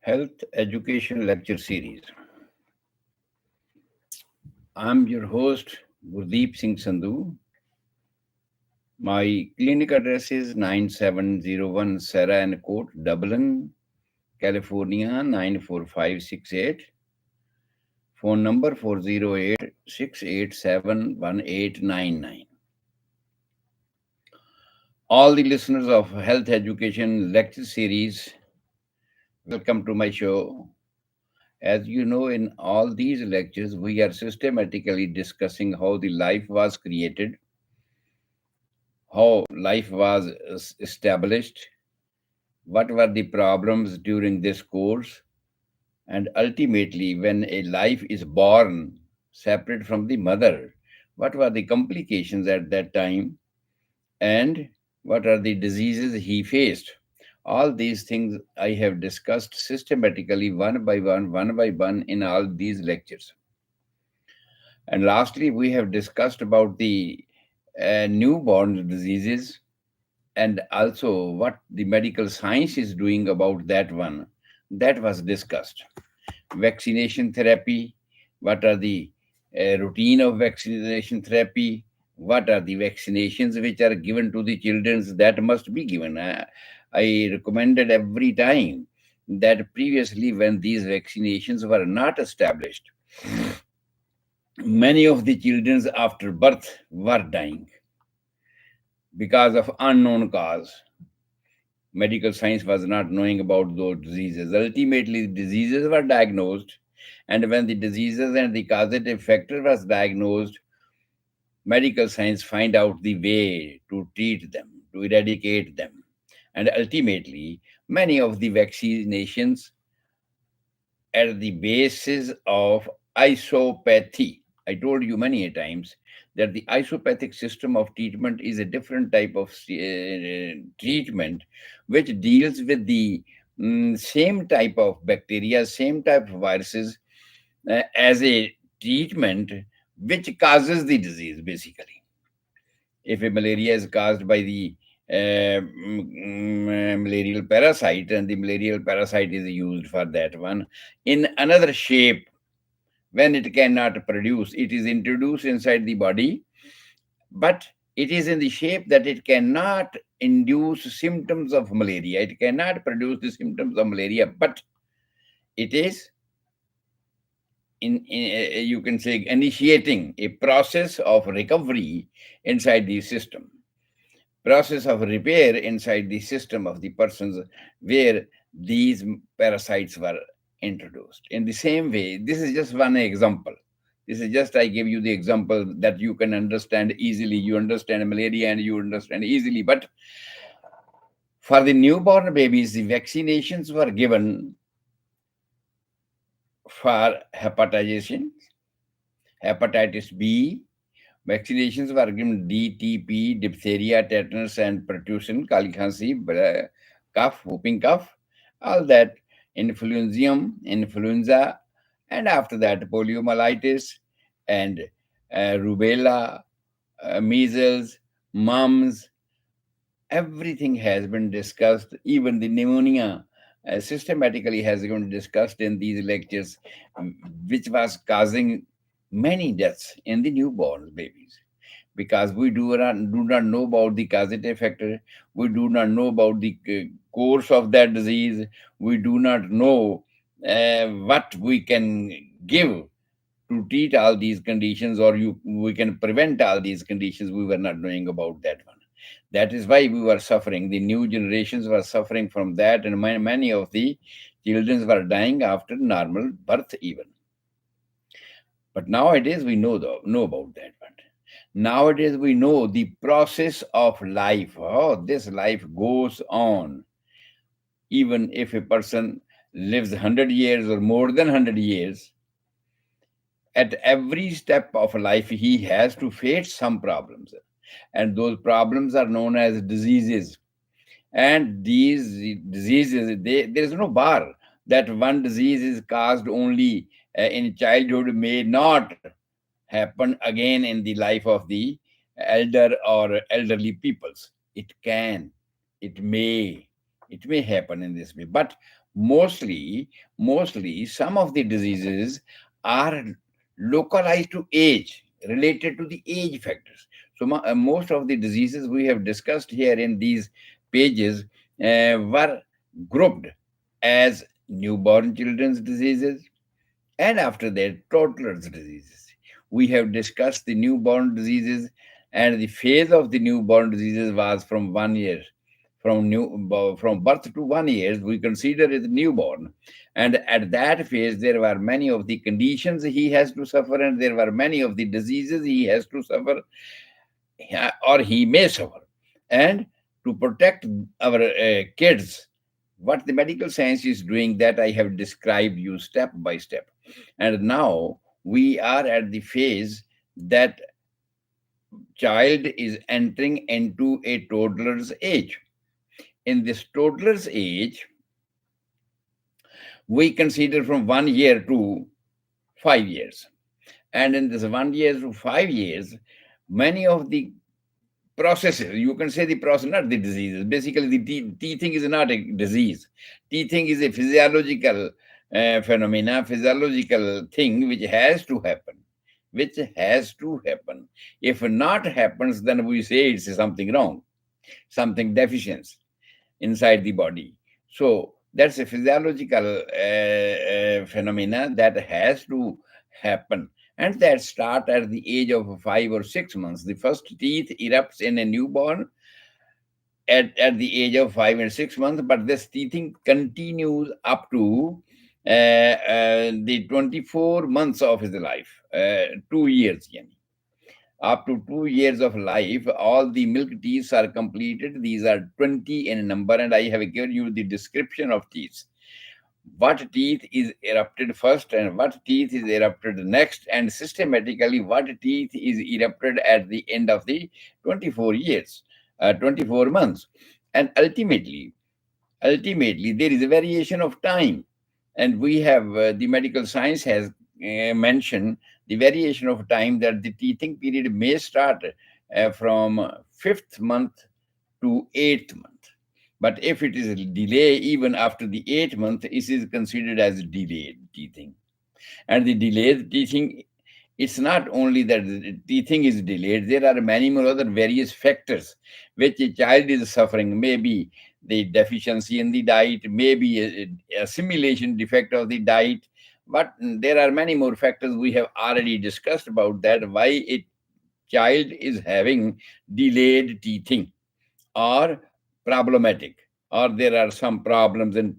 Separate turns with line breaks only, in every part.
Health Education Lecture Series. I'm your host, Gurdeep Singh Sandhu. My clinic address is 9701 Sarah and Court, Dublin, California 94568. Phone number 408 687 1899. All the listeners of Health Education Lecture Series, welcome to my show. As you know, in all these lectures, we are systematically discussing how the life was created, how life was established, what were the problems during this course, and ultimately, when a life is born separate from the mother, what were the complications at that time, and what are the diseases he faced. All these things I have discussed systematically one by one in all these lectures. And lastly, we have discussed about the newborn diseases and also what the medical science is doing about that one. That was discussed. Vaccination therapy, what are the routine of vaccination therapy, what are the vaccinations which are given to the children that must be given. I recommended every time that previously when these vaccinations were not established, many of the children after birth were dying because of unknown cause. Medical science was not knowing about those diseases. Ultimately, diseases were diagnosed, and when the diseases and the causative factor was diagnosed, medical science find out the way to treat them, to eradicate them. And ultimately, many of the vaccinations at the basis of isopathy. I told you many a times that the isopathic system of treatment is a different type of treatment which deals with the same type of bacteria, same type of viruses as a treatment which causes the disease basically. If a malaria is caused by the malarial parasite and the malarial parasite is used for that one in another shape, when it cannot produce, it is introduced inside the body, but it is in the shape that it cannot induce symptoms of malaria, it cannot produce the symptoms of malaria, but it is in you can say initiating a process of recovery inside the system, process of repair inside the system of the persons where these parasites were introduced. In the same way, this is just one example. This is just I give you the example that you can understand easily. You understand malaria and you understand easily. But for the newborn babies, the vaccinations were given for hepatitis B. Vaccinations were given DTP, diphtheria, tetanus, and pertussin, kali khansi, cough, whooping cough, all that, influenza, and after that, poliomyelitis and rubella, measles, mumps, everything has been discussed. Even the pneumonia systematically has been discussed in these lectures, which was causing many deaths in the newborn babies because we do not know about the causative factor, we do not know about the course of that disease, we do not know what we can give to treat all these conditions, or we can prevent all these conditions. We were not knowing about that one. That is why we were suffering. The new generations were suffering from that, and many of the children were dying after normal birth even. But nowadays we know about that one. Nowadays we know the process of life. Oh, this life goes on. Even if a person lives 100 years or more than 100 years, at every step of life he has to face some problems, and those problems are known as diseases. And these diseases, there is no bar that one disease is caused only in childhood may not happen again in the life of the elder or elderly peoples. It can, it may, it may happen in this way. But Mostly some of the diseases are localized to age, related to the age factors. So most of the diseases we have discussed here in these pages were grouped as newborn children's diseases, and after that toddlers diseases. We have discussed the newborn diseases, and the phase of the newborn diseases was from 1 year, from birth to 1 year we consider it newborn. And at that phase there were many of the conditions he has to suffer, and there were many of the diseases he has to suffer, or he may suffer. And to protect our kids, what the medical science is doing, that I have described you step by step. And now we are at the phase that child is entering into a toddler's age. In this toddler's age, we consider from 1 year to 5 years. And in this 1 year to 5 years, many of the processes, you can say the process, not the diseases. Basically, the teething is not a disease. Teething is a physiological phenomena, physiological thing which has to happen. Which has to happen. If not happens, then we say it's something wrong, something deficient inside the body. So that's a physiological phenomena that has to happen, and that start at the age of 5 or 6 months. The first teeth erupts in a newborn at the age of 5 and 6 months, but this teething continues up to the 24 months of his life, 2 years. Yani. Up to 2 years of life, all the milk teeth are completed. These are 20 in number, and I have given you the description of teeth. What teeth is erupted first and what teeth is erupted next, and systematically what teeth is erupted at the end of the 24 years, 24 months. And ultimately, there is a variation of time. And we have, the medical science has mentioned the variation of time, that the teething period may start from fifth month to eighth month. But if it is a delay, even after the eighth month, it is considered as delayed teething. And the delayed teething, it's not only that the teething is delayed, there are many more other various factors which a child is suffering. Maybe the deficiency in the diet, maybe a assimilation defect of the diet. But there are many more factors we have already discussed about that, why a child is having delayed teething, or problematic, or there are some problems in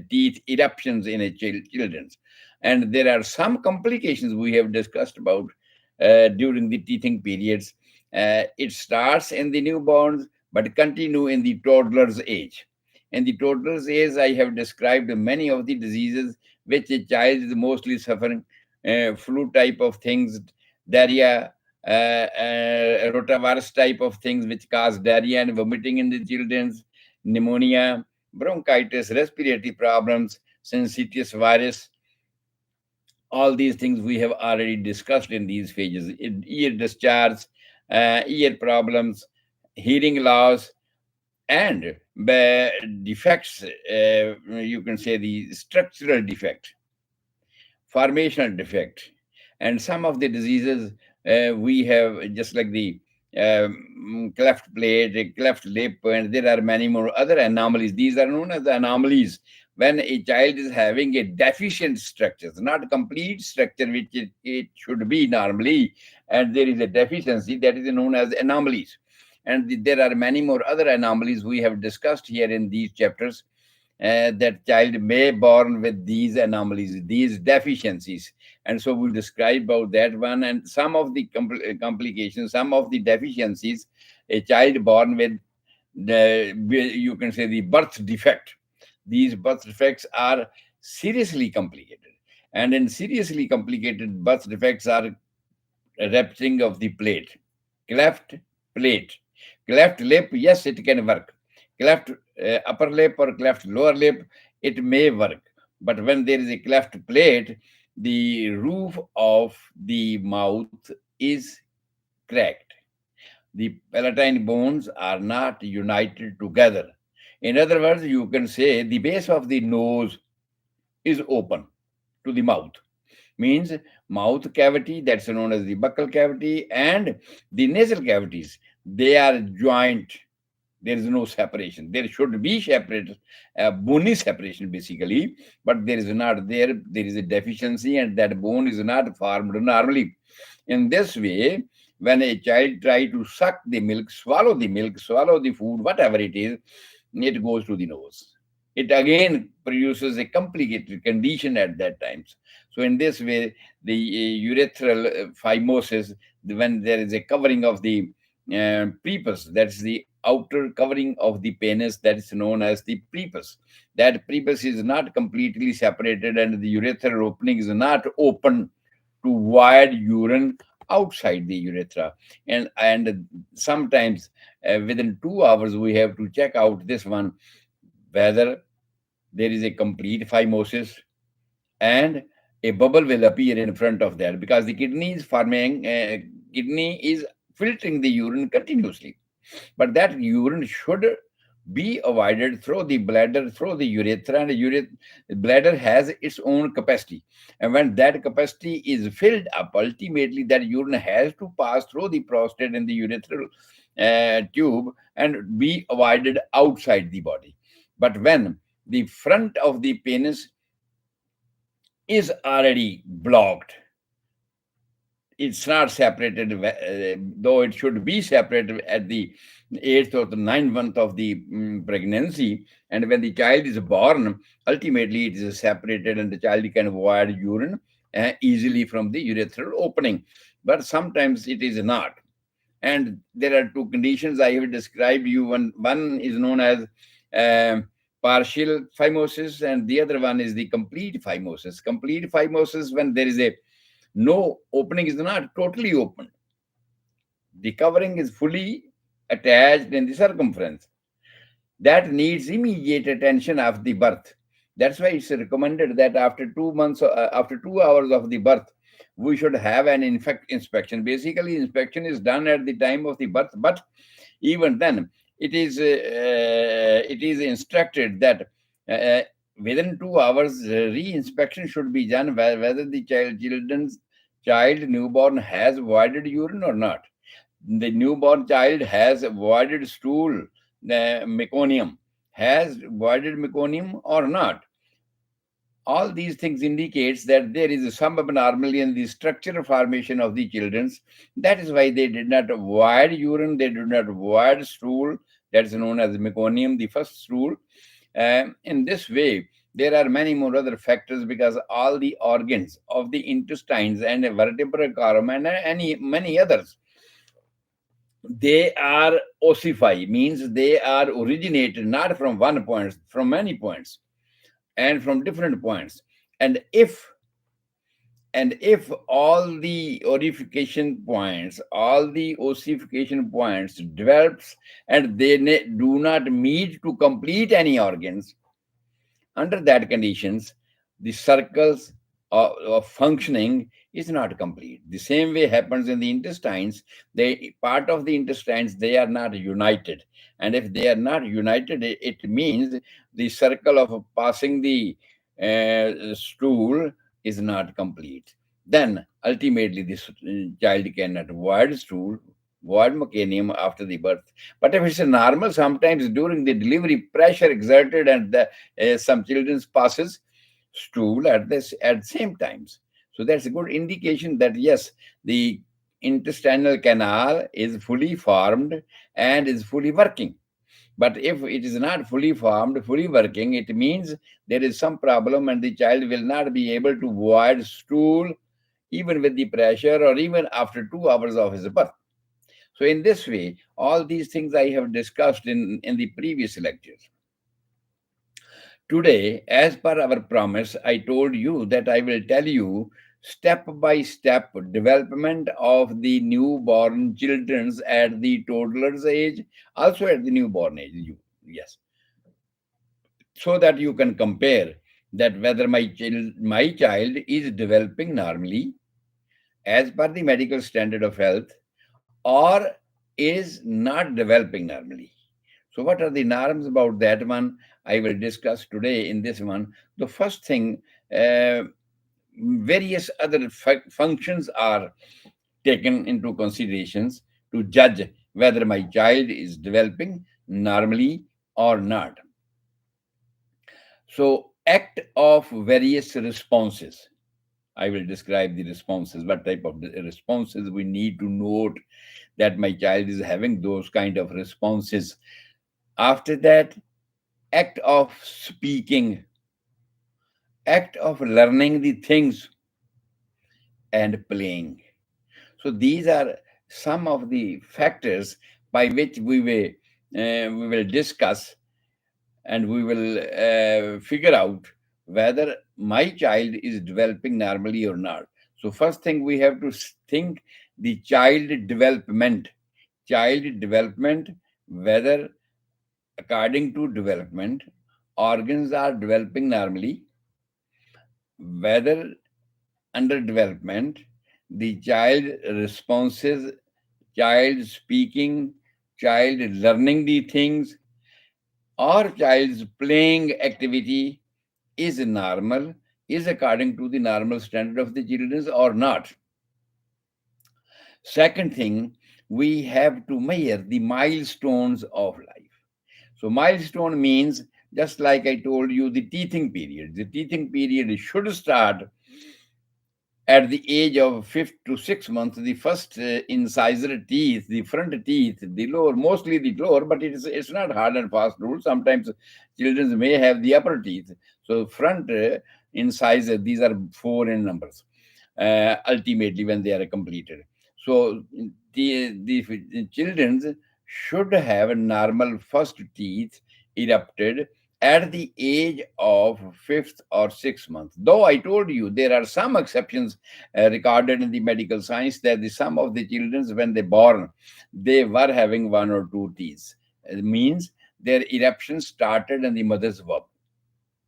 teeth eruptions in a children's. And there are some complications we have discussed about during the teething periods. It starts in the newborns but continue in the toddler's age. In the toddler's age, I have described many of the diseases which a child is mostly suffering, flu type of things, diarrhea, rotavirus type of things which cause diarrhea and vomiting in the children's, pneumonia, bronchitis, respiratory problems, syncytial virus. All these things we have already discussed in these phases. Ear discharge, ear problems, hearing loss, and defects, you can say the structural defect, formational defect. And some of the diseases we have, just like the cleft plate, cleft lip, and there are many more other anomalies. These are known as the anomalies when a child is having a deficient structure, not complete structure which it should be normally, and there is a deficiency, that is known as anomalies. And there are many more other anomalies we have discussed here in these chapters, that child may born with these anomalies, these deficiencies. And so we'll describe about that one, and some of the complications, some of the deficiencies a child born with, you can say the birth defect. These birth defects are seriously complicated. And in seriously complicated birth defects are rupturing of the plate, cleft plate, cleft lip, yes, it can work. Cleft upper lip or cleft lower lip, it may work. But when there is a cleft plate, the roof of the mouth is cracked. The palatine bones are not united together. In other words, you can say the base of the nose is open to the mouth. Means mouth cavity, that's known as the buccal cavity, and the nasal cavities, they are joint. There is no separation. There should be separate, bony separation basically, but there is not there. There is a deficiency, and that bone is not formed normally. In this way, when a child try to suck the milk, swallow the food, whatever it goes to the nose. It again produces a complicated condition at that time. So in this way, the urethral phimosis, when there is a covering of the prepuce, that's the outer covering of the penis, that is known as the prepuce. That prepuce is not completely separated, and the urethral opening is not open to void urine outside the urethra. And sometimes within 2 hours we have to check out this one, whether there is a complete phimosis, and a bubble will appear in front of that, because the kidney is filtering the urine continuously. But that urine should be avoided through the bladder, through the urethra, and the bladder has its own capacity. And when that capacity is filled up, ultimately that urine has to pass through the prostate and the urethral tube and be avoided outside the body. But when the front of the penis is already blocked, it's not separated, though it should be separated at the eighth or the ninth month of the pregnancy. And when the child is born, ultimately it is separated, and the child can avoid urine easily from the urethral opening. But sometimes it is not. And there are two conditions I have described you. One is known as partial phimosis, and the other one is the complete phimosis. Complete phimosis, when there is a no opening, is not totally open. The covering is fully attached in the circumference. That needs immediate attention of the birth. That's why it's recommended that after 2 months, after 2 hours of the birth, we should have an inspection. Basically, inspection is done at the time of the birth, but even then, it is instructed that uh, within 2 hours, re-inspection should be done, whether the child newborn has voided urine or not. The newborn child has voided stool, the meconium, has voided meconium or not. All these things indicates that there is some abnormality in the structural formation of the children's. That is why they did not void urine, they did not void stool, that is known as meconium, the first stool. In this way, there are many more other factors, because all the organs of the intestines and a vertebral column and any many others, they are ossify, means they are originated not from one point, from many points, and from different points. And if and if all the orification points, all the ossification points develops, and they do not meet to complete any organs, under that conditions, the circles of functioning is not complete. The same way happens in the intestines. They part of the intestines, they are not united, and if they are not united, it means the circle of passing the stool is not complete. Then ultimately this child cannot void stool, void mechanism after the birth. But if it's a normal, sometimes during the delivery, pressure exerted, and some children passes stool at same times. So that's a good indication that yes, the intestinal canal is fully formed and is fully working. But if it is not fully formed, fully working, it means there is some problem, and the child will not be able to void stool even with the pressure, or even after 2 hours of his birth. So in this way, all these things I have discussed in the previous lectures. Today, as per our promise, I told you that I will tell you step by step development of the newborn children's at the toddler's age, also at the newborn age. Yes, so that you can compare that whether my child is developing normally as per the medical standard of health, or is not developing normally. So, what are the norms about that one? I will discuss today in this one. The first thing, uh, various other functions are taken into considerations to judge whether my child is developing normally or not. So, act of various responses. I will describe the responses, what type of responses we need to note that my child is having those kind of responses. After that, act of speaking, act of learning the things, and playing. So these are some of the factors by which we will discuss, and we will figure out whether my child is developing normally or not. So first thing we have to think the child development, whether according to development organs are developing normally, whether under development the child responses, child speaking, child learning the things, or child's playing activity is normal, is according to the normal standard of the children or not. Second thing, we have to measure the milestones of life. So milestone means, just like I told you, the teething period. The teething period should start at the age of 5 to 6 months. The first incisor teeth, the front teeth, the lower, mostly the lower, but it's not hard and fast rule. Sometimes children may have the upper teeth. So front incisor, these are four in numbers. Ultimately, when they are completed, so the children should have a normal first teeth erupted at the age of fifth or sixth month. Though I told you there are some exceptions recorded in the medical science that the some of the children when they born they were having one or two teeth. It means their eruption started in the mother's womb,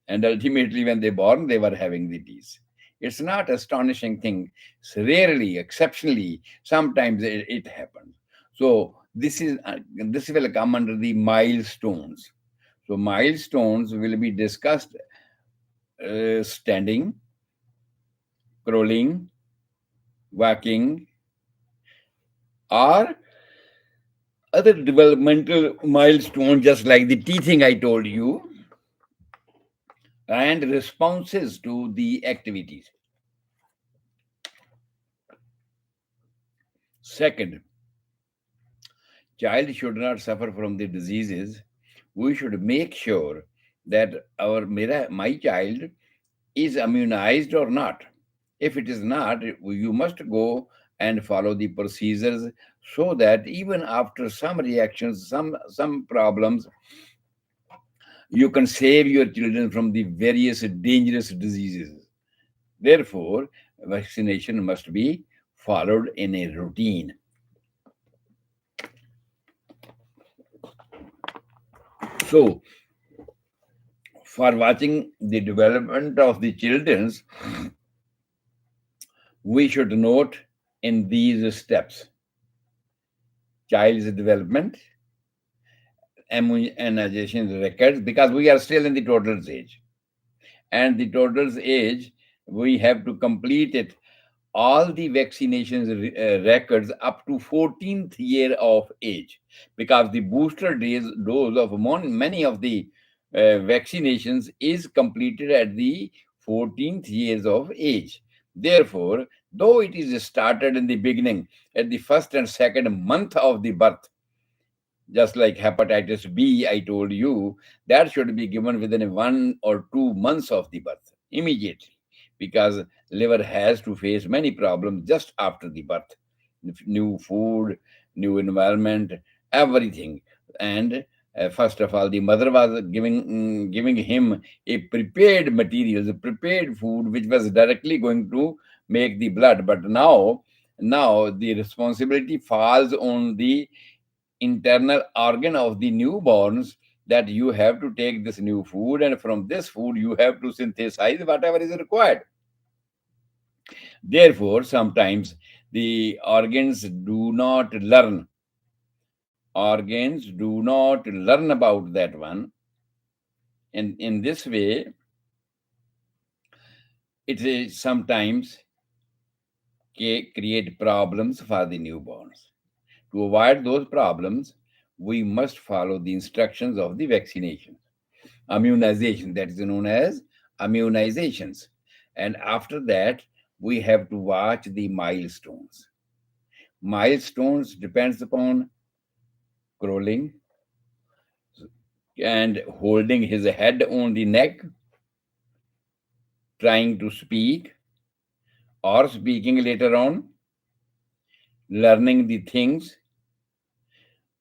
and ultimately when they born they were having the teeth. It's not astonishing thing. It's rarely, exceptionally, sometimes it happens. So this will come under the milestones. So milestones will be discussed: standing, crawling, walking, or other developmental milestones, just like the teething I told you, and responses to the activities. Second, child should not suffer from the diseases. We should make sure that my child is immunized or not. If it is not, you must go and follow the procedures so that even after some reactions, some problems, you can save your children from the various dangerous diseases. Therefore, vaccination must be followed in a routine. So, for watching the development of the children's, we should note in these steps: child's development, immunization records, because we are still in the toddler's age. And the toddler's age, we have to complete it, all the vaccinations records up to 14th year of age, because the booster dose of many of the vaccinations is completed at the 14th years of age. Therefore, though it is started in the beginning at the first and second month of the birth, just like hepatitis B, I told you, that should be given within 1 or 2 months of the birth, immediately, because liver has to face many problems just after the birth: new food, new environment, everything. And first of all, the mother was giving him a prepared materials, a prepared food, which was directly going to make the blood. But now the responsibility falls on the internal organ of the newborns, that you have to take this new food, and from this food you have to synthesize whatever is required. Therefore, sometimes the organs do not learn Organs do not learn about that one. And in this way, it is sometimes create problems for the newborns. To avoid those problems, we must follow the instructions of the vaccination, immunization, that is known as immunizations. And after that, we have to watch the milestones. Milestones depends upon crawling and holding his head on the neck, trying to speak or speaking later on, learning the things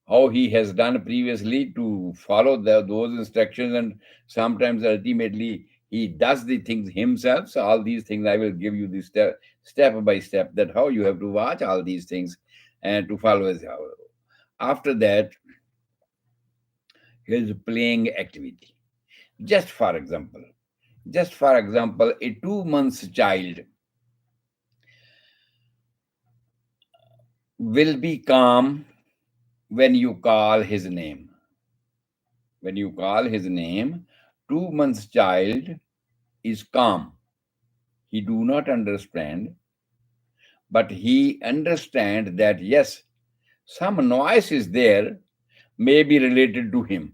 how he has done previously to follow those instructions, and sometimes ultimately he does the things himself. So all these things I will give you the step by step, that how you have to watch all these things and to follow his. After that, his playing activity. Just for example, a 2 months child will be calm when you call his name. When you call his name, 2 months child is calm. He do not understand, but he understand that yes, some noise is there, may be related to him.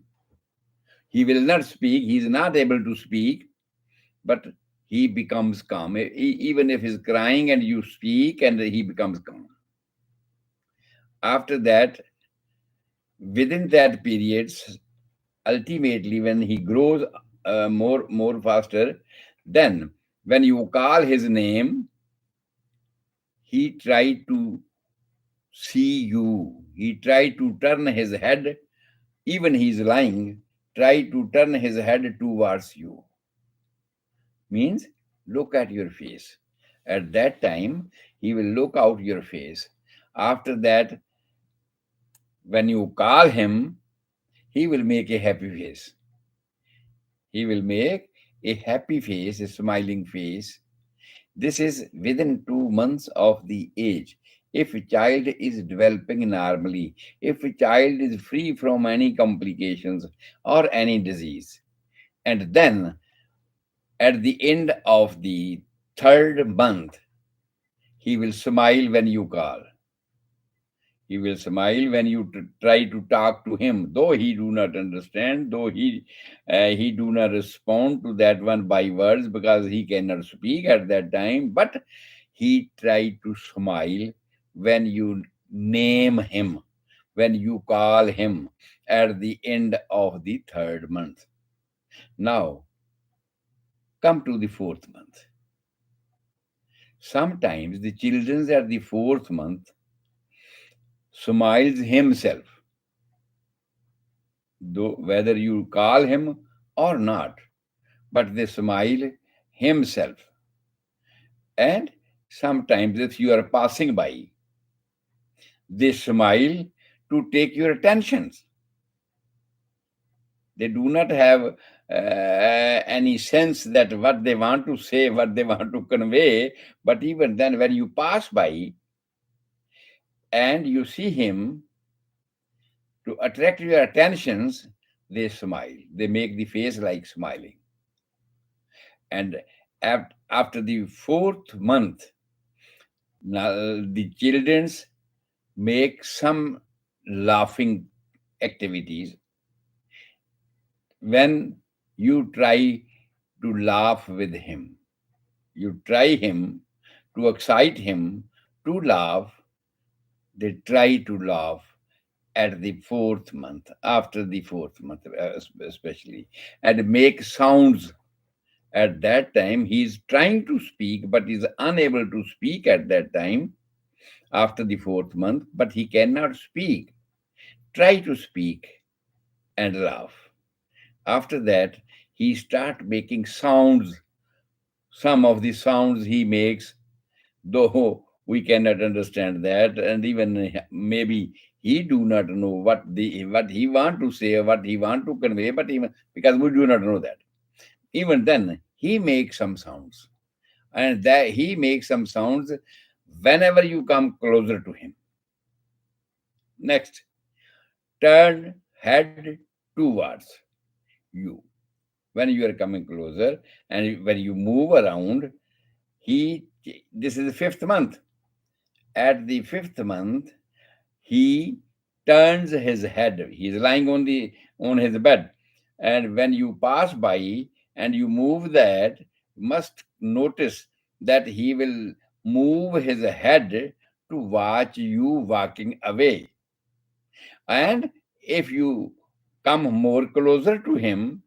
He will not speak. He is not able to speak, but he becomes calm. Even if he's crying and you speak, and he becomes calm. After that, within that period, ultimately when he grows more faster, then when you call his name, he tried to see you. He tried to turn his head, even he is lying, try to turn his head towards you. Means look at your face. At that time, he will look out your face. After that, when you call him, he will make a happy face. He will make a happy face, a smiling face. This is within 2 months of the age. If a child is developing normally, if a child is free from any complications or any disease, and then at the end of the third month, he will smile when you call. He will smile when you try to talk to him, though he do not understand, though he do not respond to that one by words because he cannot speak at that time. But he try to smile when you name him, when you call him at the end of the third month. Now, come to the fourth month. Sometimes the children at the fourth month smiles himself, though whether you call him or not, but they smile himself. And sometimes if you are passing by, they smile to take your attentions. They do not have any sense that what they want to say, what they want to convey, but even then when you pass by and you see him, to attract your attentions, they smile. They make the face like smiling. And after the fourth month, now the childrens make some laughing activities. When you try to laugh with him, you try him to excite him to laugh, they try to laugh at the fourth month, after the fourth month, especially, and make sounds. At that time, he is trying to speak, but is unable to speak at that time, after the fourth month, but he cannot speak. Try to speak and laugh. After that, he start making sounds. Some of the sounds he makes, though we cannot understand that, and even maybe he do not know what he want to say, what he want to convey, but even because we do not know that, even then he makes some sounds, and that he makes some sounds whenever you come closer to him. Next, turn head towards you when you are coming closer, and when you move around, he this is the fifth month. At the fifth month, he turns his head. He is lying on his bed, and when you pass by and you move that, you must notice that he will move his head to watch you walking away. And if you come more closer to him,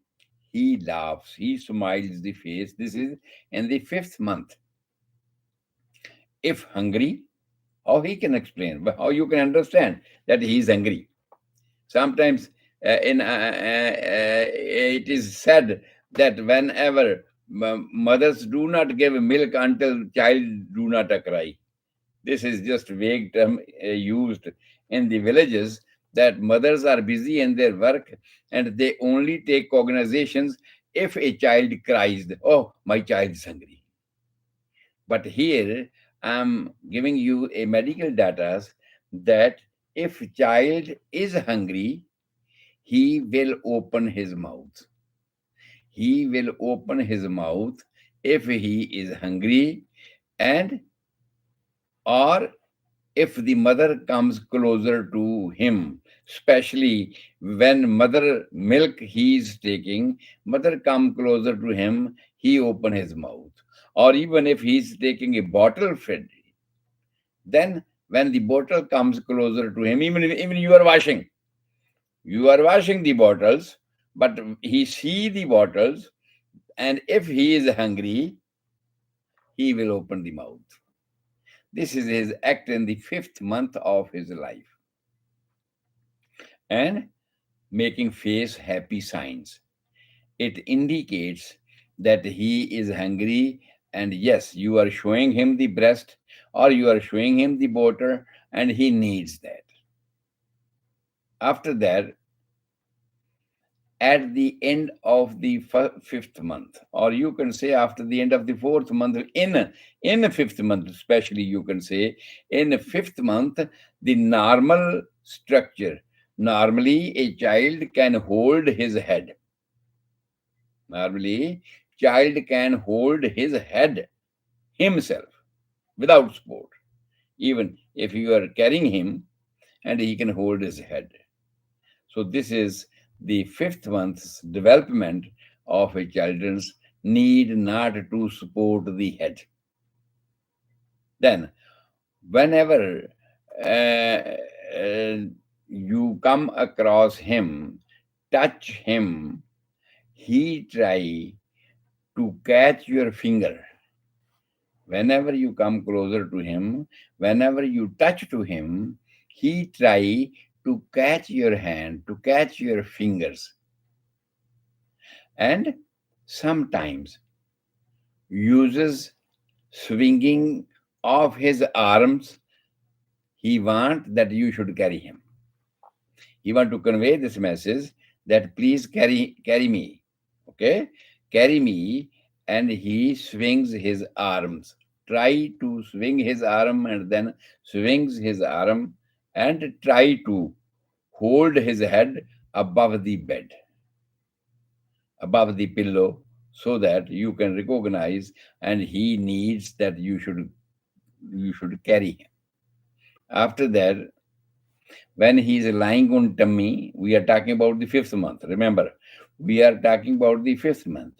he laughs, he smiles the face. This is in the fifth month. If hungry, how he can explain, how you can understand that he is hungry. Sometimes in it is said that whenever mothers do not give milk until child do not cry. This is just vague term used in the villages, that mothers are busy in their work and they only take cognizations if a child cries, oh, my child is hungry. But here I'm giving you a medical data that if child is hungry, he will open his mouth. He will open his mouth if he is hungry, and or if the mother comes closer to him, especially when mother milk he is taking, mother come closer to him, he open his mouth. Or even if he is taking a bottle fed, then when the bottle comes closer to him, even you are washing the bottles, but he see the bottles, and if he is hungry, he will open the mouth. This is his act in the fifth month of his life. And making face happy signs. It indicates that he is hungry, and yes, you are showing him the breast or you are showing him the bottle, and he needs that. After that, at the end of the fifth month, or you can say after the end of the fourth month, in the fifth month, especially you can say in the fifth month, the normal structure. Normally, a child can hold his head. Normally, child can hold his head himself without support. Even if you are carrying him, and he can hold his head. So this is the fifth month's development of a child's need not to support the head. Then, whenever you come across him, touch him, he try to catch your finger. Whenever you come closer to him, whenever you touch to him, he try to catch your hand, to catch your fingers. And sometimes uses swinging of his arms. He want that you should carry him. He want to convey this message that please carry me. Okay? Carry me, and he swings his arms. Try to swing his arm, and then swings his arm, and try to hold his head above the bed, above the pillow, so that you can recognize, and he needs that you should carry him. After that, when he is lying on tummy, we are talking about the fifth month. Remember, we are talking about the fifth month.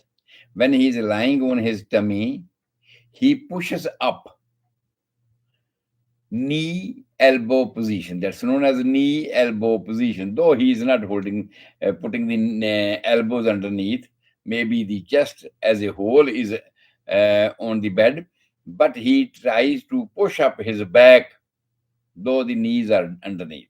When he is lying on his tummy, he pushes up knee elbow position. That's known as knee elbow position. Though he is not putting the elbows underneath. Maybe the chest as a whole is on the bed, but he tries to push up his back, though the knees are underneath.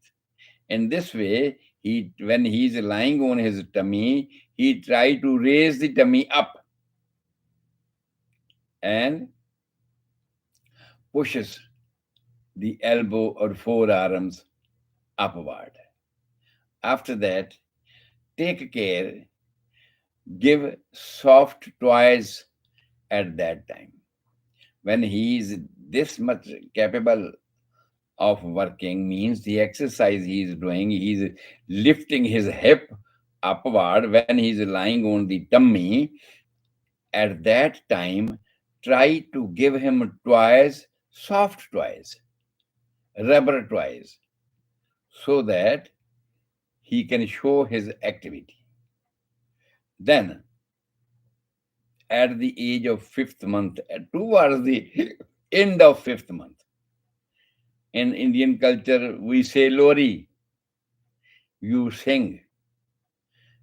In this way, when he is lying on his tummy, he tries to raise the tummy up and pushes the elbow or forearms upward. After that, take care, give soft toys at that time. When he is this much capable of working means the exercise he is doing, he's lifting his hip upward when he's lying on the tummy. At that time, try to give him toys, soft toys, rubber toys, so that he can show his activity. Then, at the age of fifth month, towards the end of fifth month, in Indian culture, we say Lori, you sing.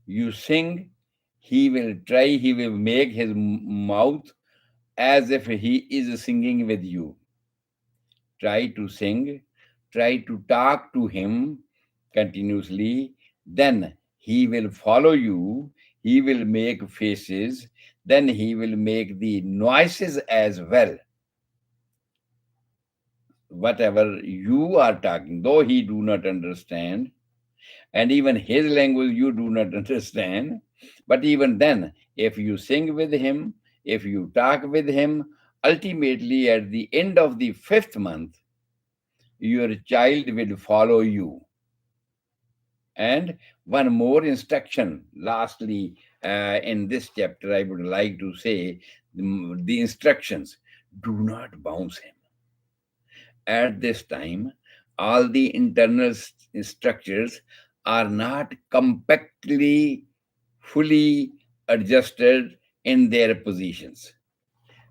You sing, he will try, he will make his mouth as if he is singing with you. Try to sing, try to talk to him continuously, then he will follow you, he will make faces, then he will make the noises as well. Whatever you are talking, though he do not understand, and even his language you do not understand, but even then, if you sing with him, if you talk with him, ultimately at the end of the fifth month, your child will follow you. And one more instruction, lastly, in this chapter, I would like to say the instructions: do not bounce him. At this time, all the internal structures are not compactly, fully adjusted in their positions.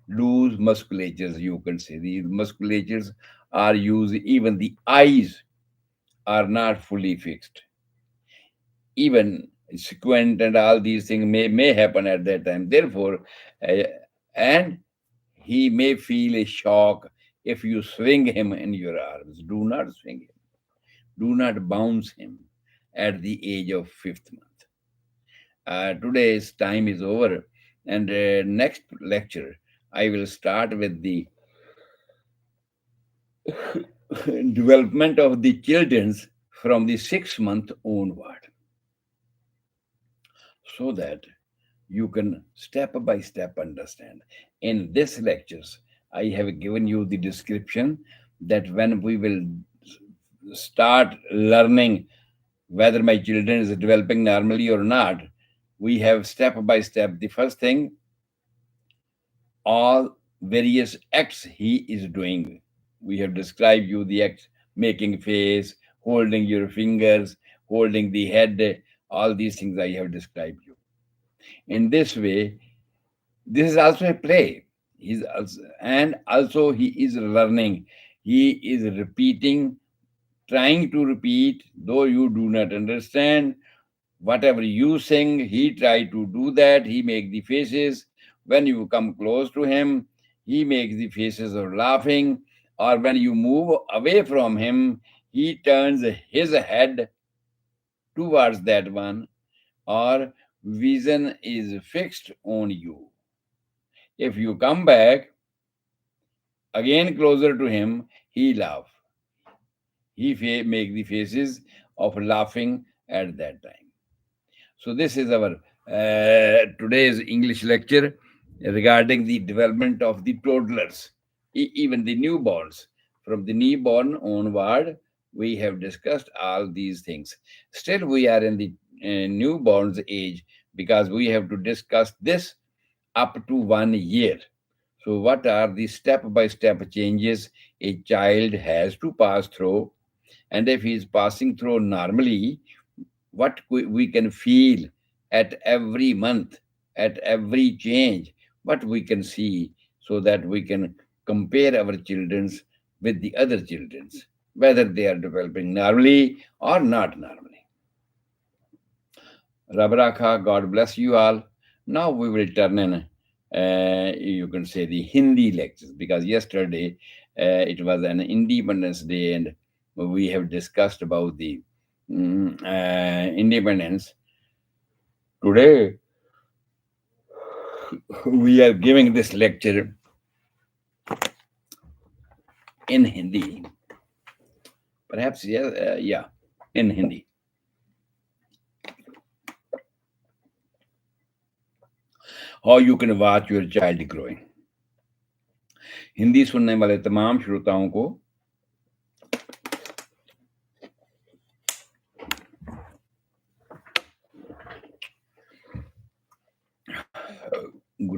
Loose musculatures, you can say. These musculatures are used, even the eyes are not fully fixed. Even squint and all these things may happen at that time. Therefore, uh, and he may feel a shock if you swing him in your arms. Do not swing him. Do not bounce him at the age of fifth month. Today's time is over, and next lecture I will start with the development of the children's from the 6 month onward, so that you can step by step understand. In this lectures, I have given you the description that when we will start learning whether my children is developing normally or not, we have step by step. The first thing, all various acts he is doing. We have described you the acts: making face, holding your fingers, holding the head, all these things I have described you. In this way, this is also a play. He's also, and also he is learning. He is repeating, trying to repeat, though you do not understand. Whatever you sing, he try to do that. He make the faces. When you come close to him, he makes the faces of laughing. Or when you move away from him, he turns his head towards that one, or vision is fixed on you. If you come back again closer to him, he laugh. He make the faces of laughing at that time. So this is our today's English lecture regarding the development of the toddlers, even the newborns. From the newborn onward, we have discussed all these things. Still, we are in the newborn's age, because we have to discuss this up to 1 year. So, what are the step by step changes a child has to pass through? And if he is passing through normally, what we can feel at every month, at every change, what we can see, so that we can compare our children's with the other children's, whether they are developing normally or not normally. Rabrakha, God bless you all. Now we will turn in, you can say, the Hindi lectures, because yesterday it was an Independence Day, and we have discussed about the independence. Today, we are giving this lecture in Hindi. Perhaps, yeah, in Hindi. How you can watch your child growing. Hindi सुनने वाले तमाम श्रोताओं को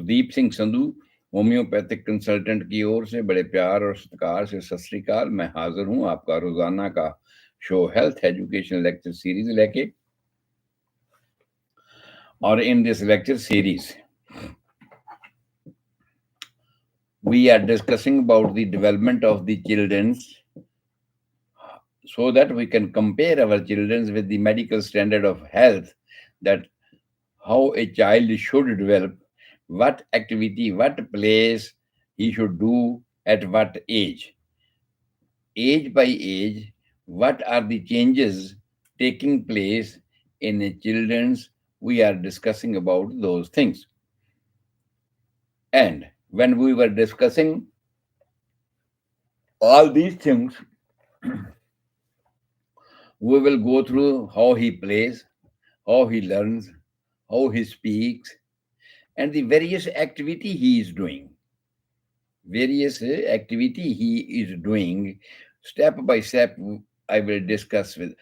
Gurdeep Singh Sandhu, homeopathic consultant की ओर से बड़े प्यार और सत्कार से सत श्री अकाल। मैं हाजिर हूं आपका रोजाना का show health education lecture series लेके। और in this lecture series we are discussing about the development of the children's, so that we can compare our children with the medical standard of health, that how a child should develop, what activity, what place he should do at what age by age, what are the changes taking place in the children's. We are discussing about those things. And when we were discussing all these things, we will go through how he plays, how he learns, how he speaks, and the various activity he is doing. Step by step. I will discuss with.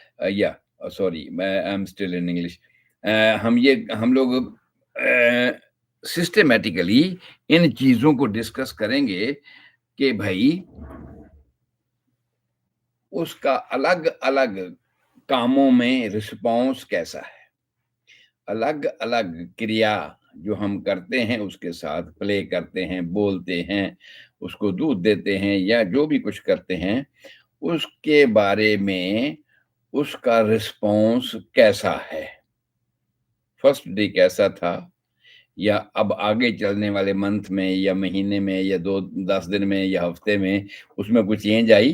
Sorry, I'm still in English. हम लोग systematically इन चीजों को discuss करेंगे कि भाई उसका अलग अलग कामों में रिस्पॉन्स कैसा है, अलग अलग क्रिया जो हम करते हैं उसके साथ प्ले करते हैं, बोलते हैं, उसको दूध देते हैं या जो भी कुछ करते हैं, उसके बारे में उसका रिस्पॉन्स कैसा है, फर्स्ट डे कैसा था, या अब आगे चलने वाले मंथ में या महीने में या 10 दिन में या हफ्ते में उसमें कुछ चेंज आई।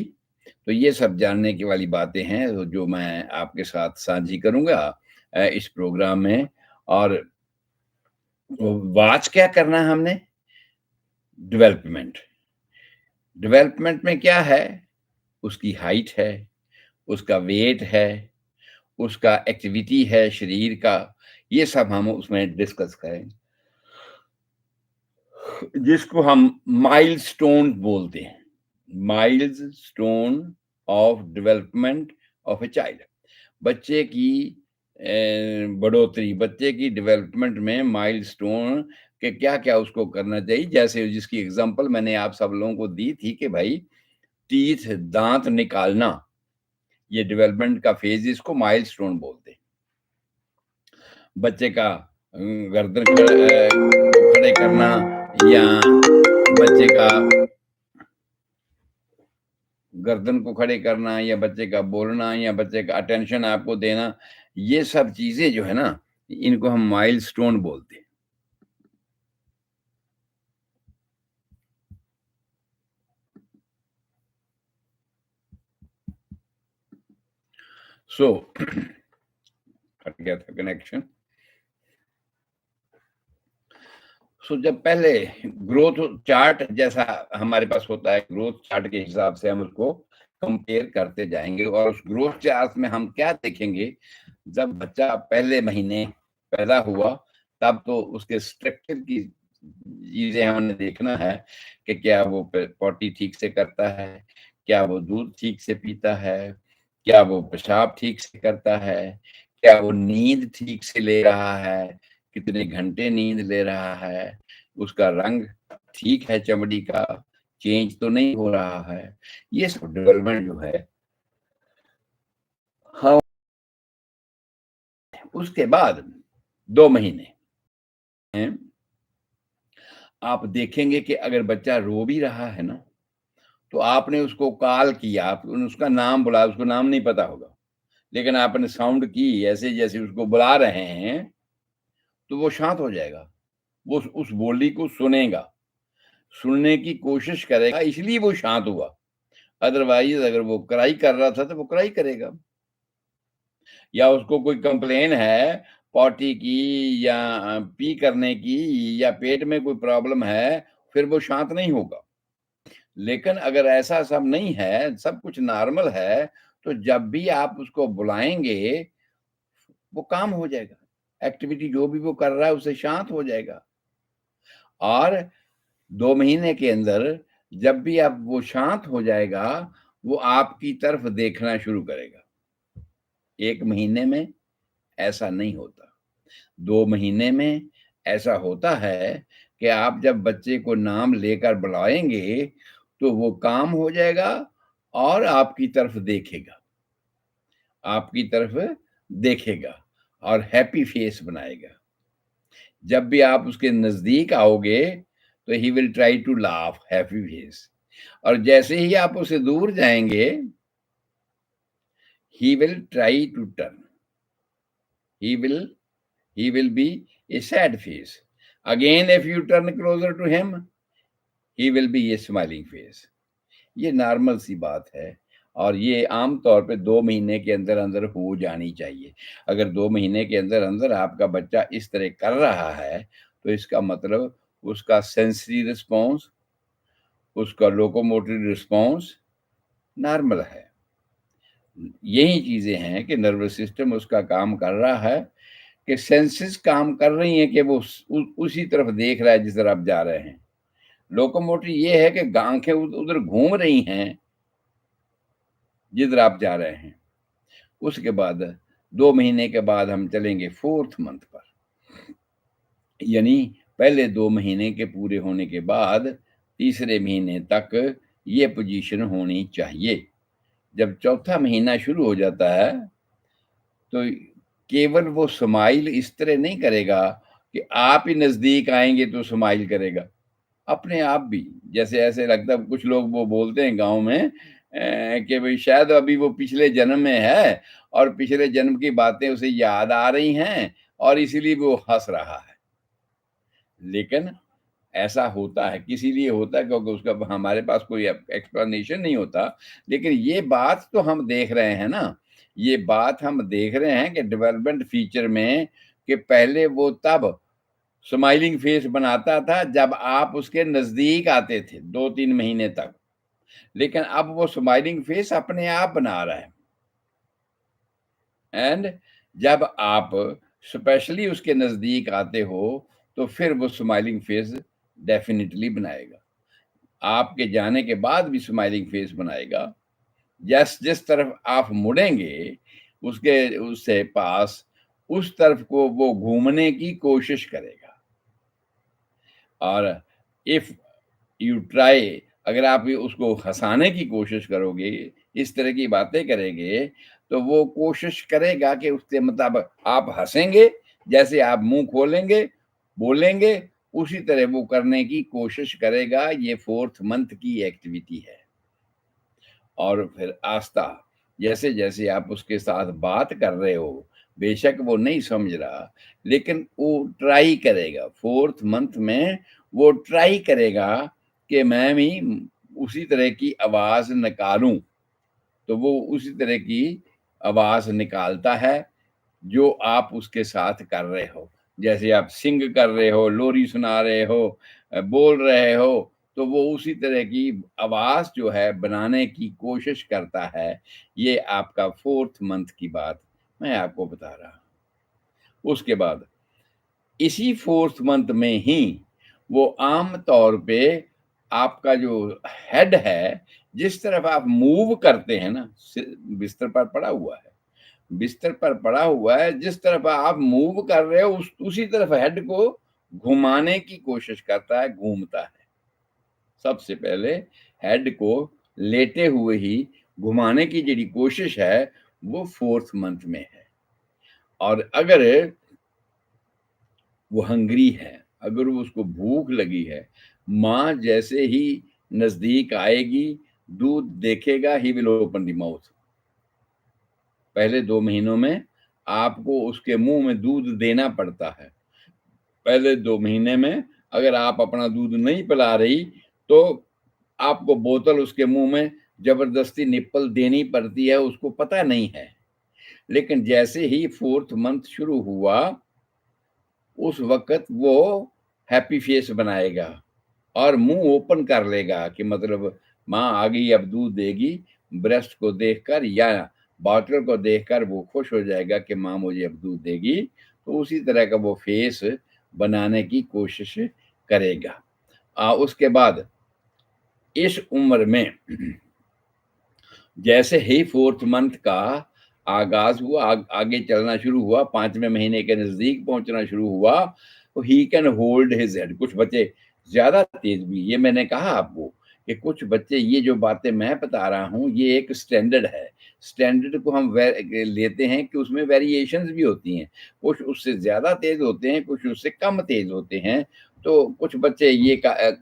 तो ये सब जानने की वाली बातें हैं जो मैं आपके साथ साझी करूंगा इस प्रोग्राम में। और वाच क्या करना है हमने, डेवलपमेंट में क्या है, उसकी हाइट है, उसका वेट है, उसका एक्टिविटी है शरीर का, ये सब हम उसमें डिस्कस करेंगे, जिसको हम माइलस्टोन बोलते हैं, milestone of development of a child. बच्चे की बढ़ोतरी, बच्चे की डेवलपमेंट में माइलस्टोन के क्या क्या उसको करना चाहिए, जैसे जिसकी एग्जांपल मैंने आप सब लोगों को दी थी कि भाई टीथ, दांत निकालना, ये डेवलपमेंट का फेज, इसको माइलस्टोन बोलते हैं। बच्चे का गर्दन खड़े करना, या बच्चे का गर्दन को खड़े करना, या बच्चे का बोलना, या बच्चे का अटेंशन आपको देना, ये सब चीजें जो है ना, इनको हम माइलस्टोन बोलते हैं। सो कट गया था कनेक्शन। सो जब पहले ग्रोथ चार्ट जैसा हमारे पास होता है, ग्रोथ चार्ट के हिसाब से हम उसको कंपेयर करते जाएंगे। और उस ग्रोथ चार्ट में हम क्या देखेंगे, जब बच्चा पहले महीने पैदा हुआ तब तो उसके स्ट्रक्चर की चीजें हमने देखना है कि क्या वो पॉटी ठीक से करता है, क्या वो दूध ठीक से पीता है, क्या वो पेशाब ठीक से करता है, क्या वो नींद ठीक से ले रहा है, कितने घंटे नींद ले रहा है, उसका रंग ठीक है, चमड़ी का चेंज तो नहीं हो रहा है। ये सब डेवलपमेंट जो है। हाँ, उसके बाद 2 महीने हैं, आप देखेंगे कि अगर बच्चा रो भी रहा है ना, तो आपने उसको कॉल किया, आपने उसका नाम बुलाया, उसको नाम नहीं पता होगा, लेकिन आपने साउंड की ऐसे जैसे उसको बुला रहे हैं, तो वो शांत हो जाएगा, वो उस बोली को सुनेगा, सुनने की कोशिश करेगा, इसलिए वो शांत हुआ। अदरवाइज अगर वो क्राई कर रहा था तो वो क्राई करेगा, या उसको कोई कंप्लेन है पॉटी की या पी करने की, या पेट में कोई प्रॉब्लम है, फिर वो शांत नहीं होगा। लेकिन अगर ऐसा सब नहीं है, सब कुछ नॉर्मल है, तो जब भी आप उसको बुलाएंगे वो काम हो जाएगा, एक्टिविटी जो भी वो कर रहा है उससे शांत हो जाएगा। और 2 महीने के अंदर जब भी आप वो शांत हो जाएगा, वो आपकी तरफ देखना शुरू करेगा। 1 महीने में ऐसा नहीं होता, 2 महीने में ऐसा होता है कि आप जब बच्चे को नाम लेकर बुलाएँगे, तो वो काम हो जाएगा और आपकी तरफ देखेगा और हैप्पी फेस बनाएगा। जब भी आप उसके नज़दीक आओगे, तो he will try to laugh happy face, और जैसे ही आप उससे दूर जाएँगे, he will try to turn. He will he will be a sad face. Again, if you turn closer to him, he will be a smiling face. ये normal सी बात है, और ये आम तौर पे 2 महीने के अंदर-अंदर हो जानी चाहिए। अगर 2 महीने के अंदर-अंदर आपका बच्चा इस तरह कर रहा है, तो इसका मतलब उसका सेंसरी रिस्पॉन्स, उसका लोकोमोटरी रिस्पॉन्स नॉर्मल है। यही चीज़ें हैं कि नर्वस सिस्टम उसका काम कर रहा है, कि सेंसेस काम कर रही हैं कि वो उसी तरफ देख रहा है जिस तरफ आप जा रहे हैं। लोकोमोटिव ये है कि आँखें उधर घूम रही हैं जिधर आप जा रहे हैं। उसके बाद 2 महीने के बाद हम चलेंगे 4th मंथ पर। यानी पहले 2 महीने के पूरे होने के बाद तीसरे महीने तक ये पोजीशन होनी चाहिए। जब चौथा महीना शुरू हो जाता है, तो केवल वो स्माइल इस तरह नहीं करेगा कि आप ही नज़दीक आएँगे तो स्माइल करेगा। अपने आप भी, जैसे ऐसे लगता है, कुछ लोग वो बोलते हैं गाँव में कि भई शायद अभी वो पिछले जन्म में है और पिछले जन्म की बातें उसे याद आ रही हैं और इसीलिए वो हँस रहा है। लेकिन ऐसा होता है, किस लिए होता है, क्योंकि उसका हमारे पास कोई एक्सप्लेनेशन नहीं होता। लेकिन ये बात तो हम देख रहे हैं ना, ये बात हम देख रहे हैं कि डेवलपमेंट फीचर में, कि पहले वो तब स्माइलिंग फेस बनाता था जब आप उसके नज़दीक आते थे 2-3 महीने तक। लेकिन अब वो स्माइलिंग फेस अपने आप बना रहा है, एंड जब आप स्पेशली उसके नज़दीक आते हो, तो फिर वो स्माइलिंग फेस डेफ़िनिटली बनाएगा। आपके जाने के बाद भी स्माइलिंग फेस बनाएगा। जिस तरफ आप मुड़ेंगे, उसके उससे पास, उस तरफ को वो घूमने की कोशिश करेगा। और इफ यू ट्राई, अगर आप ये उसको हँसाने की कोशिश करोगे, इस तरह की बातें करेंगे, तो वो कोशिश करेगा कि उसके मतलब आप हँसेंगे, जैसे आप मुँह खोलेंगे, बोलेंगे, उसी तरह वो करने की कोशिश करेगा। ये 4th मंथ की एक्टिविटी है। और फिर आस्था, जैसे-जैसे आप उसके साथ बात कर रहे हो, बेशक वो नहीं समझ रहा, लेकिन वो ट्राई करेगा। 4th मंथ में वो ट्राई करेगा कि मैं भी उसी तरह की आवाज़ निकालूँ, तो वो उसी तरह की आवाज़ निकालता है, जो आप उसके साथ कर रहे हो। जैसे आप सिंग कर रहे हो, लोरी सुना रहे हो, बोल रहे हो, तो वो उसी तरह की आवाज़ जो है बनाने की कोशिश करता है। ये आपका 4th मंथ की बात मैं आपको बता रहा हूँ। उसके बाद इसी 4th मंथ में ही वो आम तौर पे आपका जो हेड है, जिस तरफ आप मूव करते हैं ना, बिस्तर पर पड़ा हुआ है। बिस्तर पर पड़ा हुआ है, जिस तरफ आप मूव कर रहे हो, उसी तरफ हेड को घुमाने की कोशिश करता है, घूमता है। सबसे पहले हेड को लेटे हुए ही घुमाने की जेड़ी कोशिश है, वो 4th मंथ में है। और अगर वो हंग्री है, अगर वो उसको भूख लगी है, माँ जैसे ही नज़दीक आएगी, दूध देखेगा, ही विल ओपन द माउथ। पहले 2 महीनों में आपको उसके मुँह में दूध देना पड़ता है। पहले 2 महीने में अगर आप अपना दूध नहीं पिला रही, तो आपको बोतल उसके मुँह में ज़बरदस्ती निप्पल देनी पड़ती है, उसको पता नहीं है। लेकिन जैसे ही 4th मंथ शुरू हुआ, उस वक़्त वो हैप्पी फेस बनाएगा और मुँह ओपन कर लेगा, कि मतलब माँ आ गई, अब दूध देगी। ब्रेस्ट को देखकर या बॉटल को देखकर वो खुश हो जाएगा कि माँ मुझे अब दूध देगी, तो उसी तरह का वो फेस बनाने की कोशिश करेगा। उसके बाद इस उम्र में जैसे ही 4th मंथ का आगाज़ हुआ, आगे चलना शुरू हुआ, 5वें महीने के नज़दीक पहुँचना शुरू हुआ, he can hold his head. कुछ बच्चे ज्यादा तेज भी, ये मैंने कहा आपको कि कुछ बच्चे, ये जो बातें मैं बता रहा हूँ ये एक स्टैंडर्ड है। स्टैंडर्ड को हम लेते हैं कि उसमें वेरिएशंस भी होती हैं, कुछ उससे ज्यादा तेज होते हैं, कुछ उससे कम तेज होते हैं। तो कुछ बच्चे ये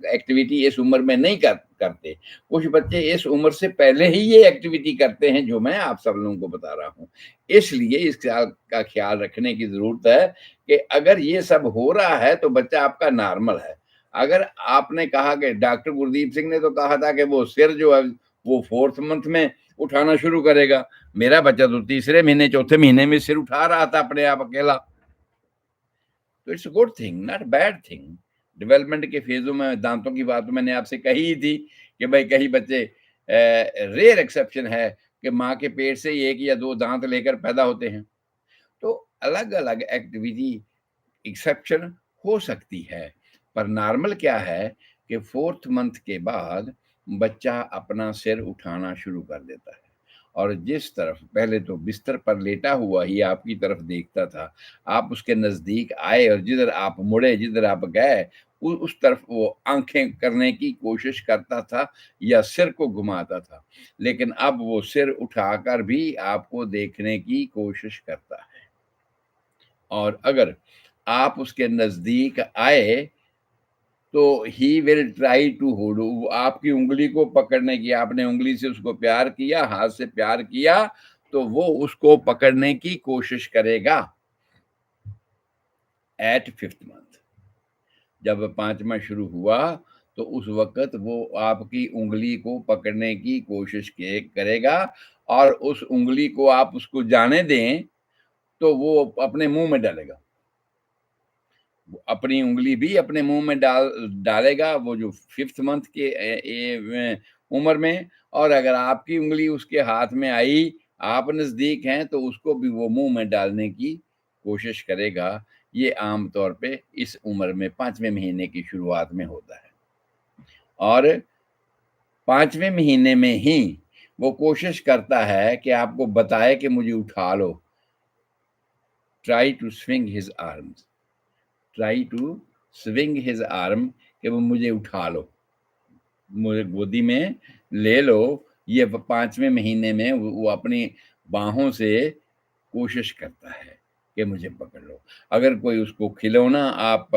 एक्टिविटी इस उम्र में नहीं करते, कुछ बच्चे इस उम्र से पहले ही ये एक्टिविटी करते हैं जो मैं आप सब लोगों को बता रहा हूँ। इसलिए इस ख्याल का ख्याल रखने की जरूरत है कि अगर ये सब हो रहा है तो बच्चा आपका नॉर्मल है। अगर आपने कहा कि डॉक्टर गुरदीप सिंह ने तो कहा था कि वो सिर जो है वो 4th मंथ में उठाना शुरू करेगा, मेरा बच्चा तो तीसरे महीने चौथे महीने में सिर उठा रहा था अपने आप अकेला। तो it's good thing, not bad thing. Development के फेजों में दांतों की बात तो मैंने आपसे कही ही थी कि भाई कई बच्चे, रेयर एक्सेप्शन है कि माँ के पेट से ही 1 या 2 दांत लेकर पैदा होते हैं। तो अलग अलग एक्टिविटी एक्सेप्शन हो सकती है, पर नॉर्मल क्या है कि 4th मंथ के बाद बच्चा अपना सिर उठाना शुरू कर देता है, और जिस तरफ पहले तो बिस्तर पर लेटा हुआ ही आपकी तरफ देखता था, आप उसके नजदीक आए और जिधर आप मुड़े, जिधर आप गए, उस तरफ वो आंखें करने की कोशिश करता था या सिर को घुमाता था। लेकिन अब वो सिर उठाकर भी आपको देखने की कोशिश करता है, और अगर आप उसके नजदीक आए तो he will try to hold, आपकी उंगली को पकड़ने की, आपने उंगली से उसको प्यार किया, हाथ से प्यार किया, तो वो उसको पकड़ने की कोशिश करेगा एट 5th मंथ। जब 5वां शुरू हुआ तो उस वक्त वो आपकी उंगली को पकड़ने की कोशिश करेगा, और उस उंगली को आप उसको जाने दें तो वो अपने मुंह में डालेगा, अपनी उंगली भी अपने मुंह में डालेगा, वो जो 5th मंथ के उम्र में। और अगर आपकी उंगली उसके हाथ में आई, आप नजदीक हैं, तो उसको भी वो मुंह में डालने की कोशिश करेगा। ये आम तौर पे इस उम्र में 5वें महीने की शुरुआत में होता है, और 5वें महीने में ही वो कोशिश करता है कि आपको बताए कि मुझे उठा लो। Try to swing his arms, try to swing his arm, कि वो मुझे उठा लो, मुझे गोदी में ले लो। ये 5वें महीने में वो अपनी बाहों से कोशिश करता है कि मुझे पकड़ लो। अगर कोई उसको खिलौना आप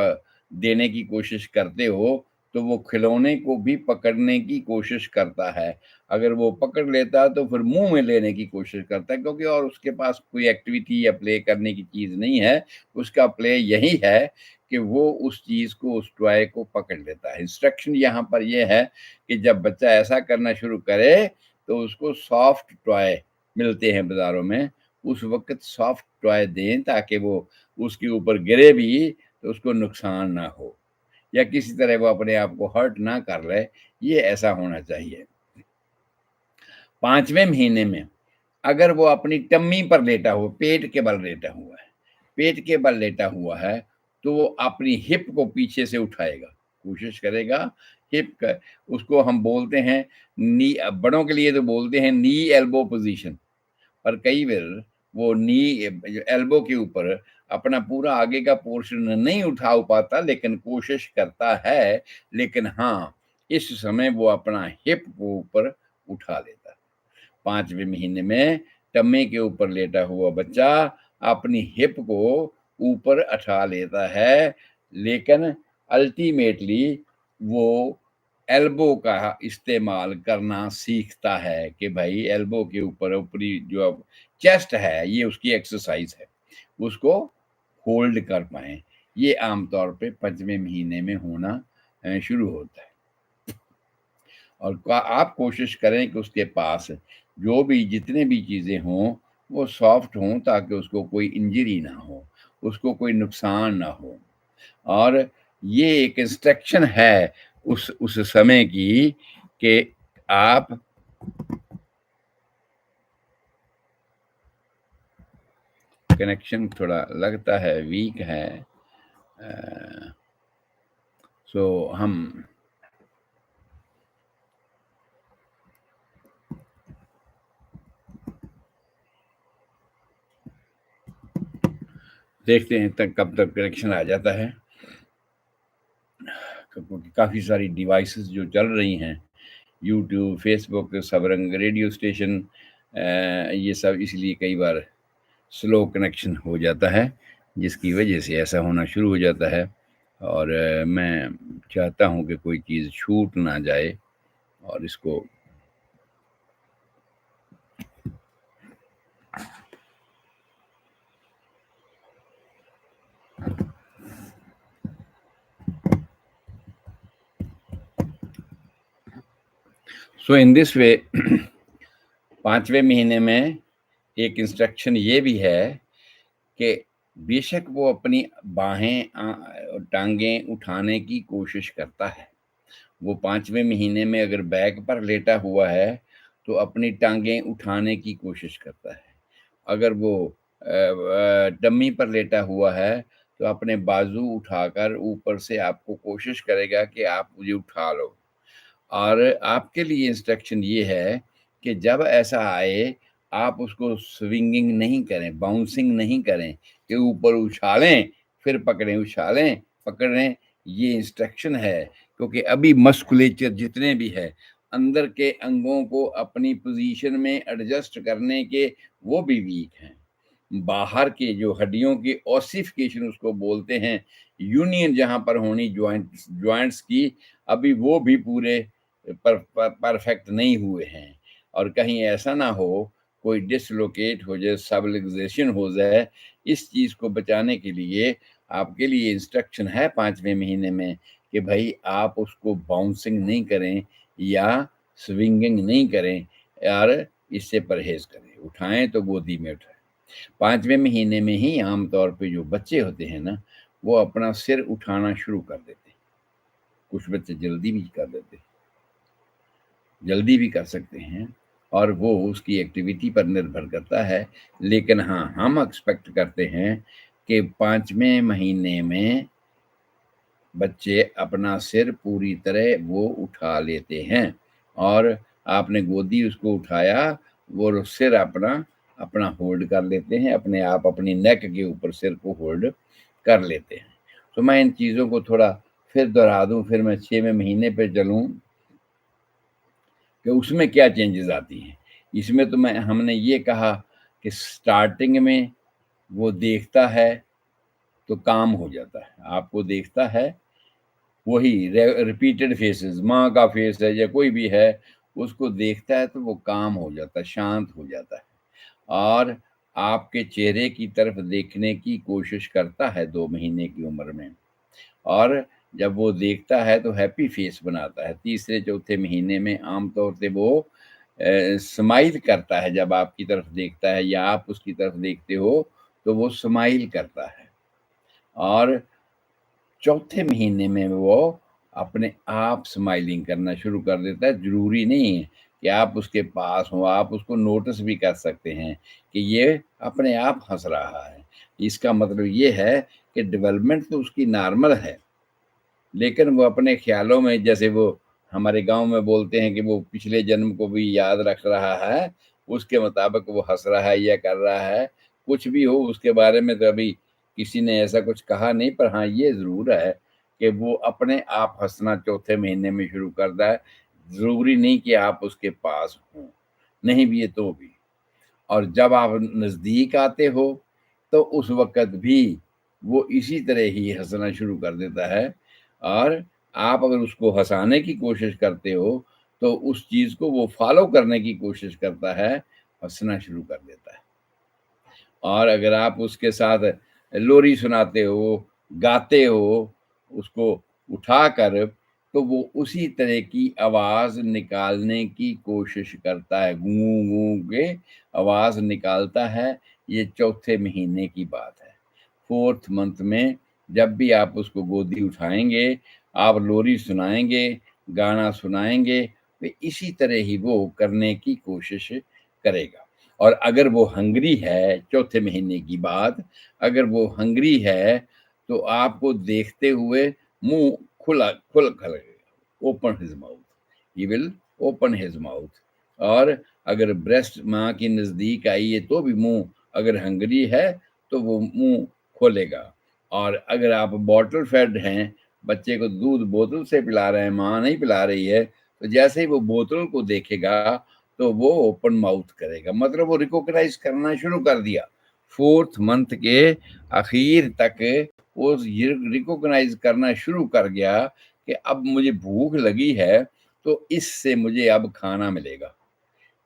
देने की कोशिश करते हो तो वो खिलौने को भी पकड़ने की कोशिश करता है। अगर वो पकड़ लेता है तो फिर मुंह में लेने की कोशिश करता है, क्योंकि और उसके पास कोई एक्टिविटी या प्ले करने की चीज नहीं है। उसका प्ले यही है कि वो उस चीज को, उस टॉय को पकड़ लेता है। इंस्ट्रक्शन यहाँ पर यह है कि जब बच्चा ऐसा करना शुरू करे तो उसको सॉफ्ट टॉय मिलते हैं बाजारों में, उस वक्त सॉफ्ट टॉय दें ताकि वो उसके ऊपर गिरे भी तो उसको नुकसान ना हो, या किसी तरह वो अपने आप को हर्ट ना कर ले। ये ऐसा होना चाहिए। 5वें महीने में अगर वो अपनी टम्मी पर लेटा हुआ, पेट के बल लेटा हुआ है, पेट के बल लेटा हुआ है, तो वो अपनी हिप को पीछे से उठाएगा, कोशिश करेगा। हिप का, उसको हम बोलते हैं नी, बड़ों के लिए तो बोलते हैं नी एल्बो पोजीशन, पर कई बार वो नी, एल्बो के ऊपर अपना पूरा आगे का पोर्शन नहीं उठा पाता, लेकिन कोशिश करता है। लेकिन हाँ, इस समय वो अपना हिप को ऊपर उठा लेता है। 5वें महीने में टम्मी के ऊपर लेटा हुआ बच्चा अपनी हिप को ऊपर उठा लेता है, लेकिन अल्टीमेटली वो एल्बो का इस्तेमाल करना सीखता है कि भाई एल्बो के ऊपर ऊपरी जो चेस्ट है, ये उसकी एक्सरसाइज है, उसको होल्ड कर पाए। ये आमतौर पे 5वें महीने में होना शुरू होता है। और आप कोशिश करें कि उसके पास जो भी जितने भी चीज़ें हों वो सॉफ्ट हों, ताकि उसको कोई इंजरी ना हो, उसको कोई नुकसान ना हो। और ये एक इंस्ट्रक्शन है उस समय की कि आप, कनेक्शन थोड़ा लगता है वीक है, सो हम देखते हैं तक कब तक कनेक्शन आ जाता है। क्योंकि काफ़ी सारी डिवाइसेस जो चल रही हैं, यूट्यूब, फेसबुक, सब रंग रेडियो स्टेशन, ये सब इसलिए कई बार स्लो कनेक्शन हो जाता है, जिसकी वजह से ऐसा होना शुरू हो जाता है। और मैं चाहता हूँ कि कोई चीज़ छूट ना जाए और इसको सो इन दिस वे 5वें महीने में एक इंस्ट्रक्शन ये भी है कि बेशक वो अपनी बाहें टाँगें उठाने की कोशिश करता है। वो 5वें महीने में अगर बैक पर लेटा हुआ है, तो अपनी टाँगें उठाने की कोशिश करता है। अगर वो डम्मी पर लेटा हुआ है, तो अपने बाजू उठाकर ऊपर से आपको कोशिश करेगा कि आप मुझे उठा लो। और आपके लिए इंस्ट्रक्शन ये है कि जब ऐसा आए, आप उसको स्विंगिंग नहीं करें, बाउंसिंग नहीं करें कि ऊपर उछालें, फिर पकड़ें, उछालें, पकड़ें, ये इंस्ट्रक्शन है। क्योंकि अभी मस्कुलेचर जितने भी है, अंदर के अंगों को अपनी पोज़ीशन में एडजस्ट करने के, वो भी वीक हैं। बाहर के जो हड्डियों की ओसिफिकेशन उसको बोलते हैं, यूनियन जहाँ पर होनी जॉइंट्स की, अभी वो भी पूरे परफेक्ट नहीं हुए हैं। और कहीं ऐसा ना हो, कोई डिसलोकेट हो जाए, सबलक्सेशन हो जाए, इस चीज़ को बचाने के लिए आपके लिए इंस्ट्रक्शन है 5वें महीने में कि भई आप उसको बाउंसिंग नहीं करें या स्विंगिंग नहीं करें, और इससे परहेज़ करें। उठाएँ तो गोदी में उठाएँ। 5वें महीने में ही आम तौर पे जो बच्चे होते हैं ना, वो अपना सिर उठाना शुरू कर देते हैं। कुछ बच्चे जल्दी भी कर देते हैं, जल्दी भी कर सकते हैं, और वो उसकी एक्टिविटी पर निर्भर करता है। लेकिन हाँ, हम एक्सपेक्ट करते हैं कि 5वें महीने में बच्चे अपना सिर पूरी तरह वो उठा लेते हैं, और आपने गोदी उसको उठाया, वो सिर अपना अपना होल्ड कर लेते हैं, अपने आप अपनी नेक के ऊपर सिर को होल्ड कर लेते हैं। तो मैं इन चीज़ों को थोड़ा फिर दोहरा दूँ, फिर मैं 6वें महीने पे चलूँ कि उसमें क्या चेंजेज़ आती हैं। इसमें तो हमने ये कहा कि स्टार्टिंग में वो देखता है तो काम हो जाता है। आपको देखता है, वही रिपीटेड फेसेस, माँ का फेस है या कोई भी है, उसको देखता है तो वो काम हो जाता है, शांत हो जाता है, और आपके चेहरे की तरफ देखने की कोशिश करता है 2 महीने की उम्र में। और जब वो देखता है तो हैप्पी फेस बनाता है। तीसरे चौथे महीने में आम तौर से वो स्माइल करता है, जब आपकी तरफ देखता है या आप उसकी तरफ देखते हो, तो वो स्माइल करता है। और चौथे महीने में वो अपने आप स्माइलिंग करना शुरू कर देता है। ज़रूरी नहीं है कि आप उसके पास हों, आप उसको नोटिस भी कर सकते हैं कि ये अपने आप हँस रहा है। इसका मतलब ये है कि डेवलपमेंट तो उसकी नॉर्मल है, लेकिन वो अपने ख़्यालों में, जैसे वो हमारे गाँव में बोलते हैं कि वो पिछले जन्म को भी याद रख रहा है, उसके मुताबिक वो हँस रहा है या कर रहा है। कुछ भी हो, उसके बारे में तो अभी किसी ने ऐसा कुछ कहा नहीं, पर हाँ, ये ज़रूर है कि वो अपने आप हँसना चौथे महीने में शुरू करता है। ज़रूरी नहीं कि आप उसके पास हों, नहीं भी है तो भी। और जब आप नज़दीक आते हो, तो उस वक़्त भी वो इसी तरह ही हँसना शुरू कर देता है, और आप अगर उसको हँसाने की कोशिश करते हो, तो उस चीज़ को वो फ़ॉलो करने की कोशिश करता है, हँसना शुरू कर देता है। और अगर आप उसके साथ लोरी सुनाते हो, गाते हो, उसको उठाकर, तो वो उसी तरह की आवाज़ निकालने की कोशिश करता है, गूँ गूँ के आवाज़ निकालता है। ये चौथे महीने की बात है। 4th मंथ में जब भी आप उसको गोदी उठाएँगे, आप लोरी सुनाएँगे, गाना सुनाएँगे, तो इसी तरह ही वो करने की कोशिश करेगा। और अगर वो हंग्री है, चौथे महीने की बात, अगर वो हंग्री है, तो आपको देखते हुए मुँह खुल खलेगा, open his mouth, he will open his mouth. और अगर ब्रेस्ट माँ के नज़दीक आई है, तो भी मुँह, अगर हंग्री है, तो वो मुँह खोलेगा। और अगर आप बॉटल फेड हैं, बच्चे को दूध बोतल से पिला रहे हैं, माँ नहीं पिला रही है, तो जैसे ही वो बोतल को देखेगा तो वो ओपन माउथ करेगा, मतलब वो रिकॉग्नाइज करना शुरू कर दिया। 4th मंथ के आखिर तक वो रिकॉग्नाइज करना शुरू कर गया कि अब मुझे भूख लगी है, तो इससे मुझे अब खाना मिलेगा,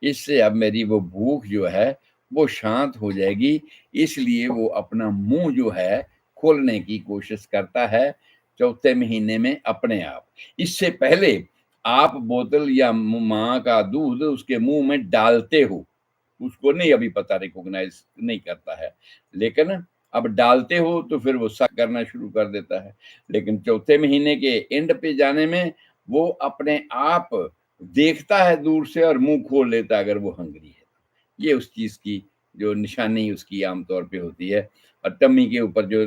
इससे अब मेरी वो भूख जो है वो शांत हो जाएगी। इसलिए वो अपना मुंह जो है खोलने की कोशिश करता है 4थे महीने में अपने आप। इससे पहले आप बोतल या माँ का दूध उसके मुंह में डालते हो, उसको नहीं अभी पता, रिकॉग्नाइज नहीं करता है, लेकिन अब डालते हो तो फिर वो शक करना शुरू कर देता है। लेकिन 4थे महीने के एंड पे जाने में वो अपने आप देखता है दूर से और मुंह खोल लेता है अगर वो हंग्री है। ये उस चीज की जो निशानी उसकी आमतौर पे होती है। और टम्मी के ऊपर जो